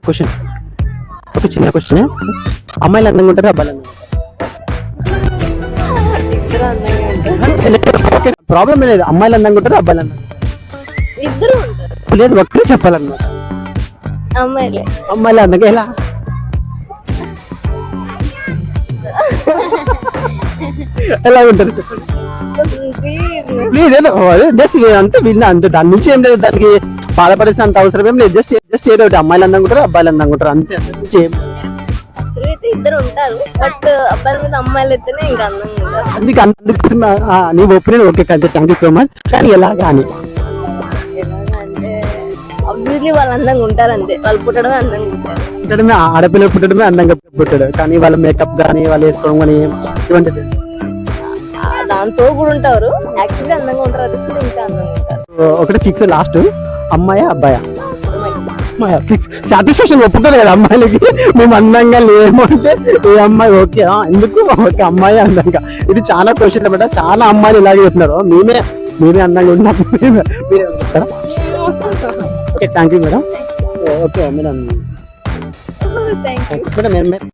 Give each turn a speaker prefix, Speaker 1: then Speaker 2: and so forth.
Speaker 1: Question, ఒక చిన్న question. అమ్మాయిలు అందంగా ఉంటారు, అబ్బాయిలు అందంగా
Speaker 2: ఇద్దరు అందంగా ఉంటారు.
Speaker 1: ఉంటారు? ప్రాబ్లం లేదు, అమ్మాయిలు అందంగా ఉంటారు, అబ్బాయిలు అందంగా
Speaker 2: ఇద్దరు ఉంటారు.
Speaker 1: ఉంటారు. లేదు, ఒక్కరే చెప్పాలన్నమాట.
Speaker 2: అమ్మాయిలే.
Speaker 1: అమ్మాయిలు అందంగా ఎలా? ఎలా ఉంటారు చెప్పండి ప్లీజ్. ఏదో జస్ట్ అంతే, విన్నా అంతే, దాని నుంచి ఏం లేదు, దానికి బాధపడేసి అంత అవసరం ఏం లేదు. జస్ట్ ఏదో ఒకటి, అమ్మాయిలు అందంగా ఉంటారు, అబ్బాయిలు అందంగా ఉంటారు, అంతే. అంత నుంచి ఏం లేదు.
Speaker 2: అయితే ఇద్దరు ఉంటారు, బట్ అబ్బాయిల మీద అమ్మాయిలు అయితేనే ఇంకా అందంగా ఉంటారు.
Speaker 1: అందుకోసం నీ ఒపీనియన్ ఓకే కంటే థ్యాంక్ యూ సో మచ్. కానీ ఎలా కానీ
Speaker 2: ఎలాగంటే అబ్వియస్లీ వాళ్ళు అందంగా ఉంటారు, అంతే. వాళ్ళు పుట్టడమే అందంగా ఉంటారు.
Speaker 1: పుట్టడమే, ఆడపిల్ల పుట్టడమే అందంగా పుట్టాడు, కానీ వాళ్ళ మేకప్ కానీ వాళ్ళు వేసుకోవడం కానీ ఇటువంటిది
Speaker 2: దాంతో కూడా ఉంటారు. యాక్చువల్లీ అందంగా ఉంటారు, అది కూడా ఇంకా అందంగా ఉంటారు.
Speaker 1: ఒకటి ఫిక్స్, లాస్ట్ అమ్మాయా అబ్బాయా? అమ్మాయి ఫిక్స్. సాటిస్ఫాక్షన్ ఒప్పుకోదు కదా అమ్మాయిలకి, మేము అందంగా లేము అంటే ఏ అమ్మాయి ఓకే ఎందుకు ఓకే అమ్మాయి అందంగా. ఇది చాలా క్వశ్చన్ అనమాట, చాలా అమ్మాయిలు ఇలాగే చెప్తున్నారు. మేమే అందంగా ఉన్నాము, మీరే చెప్తారా? Okay thank you madam. Okay madam.
Speaker 2: Thank you.
Speaker 1: Madam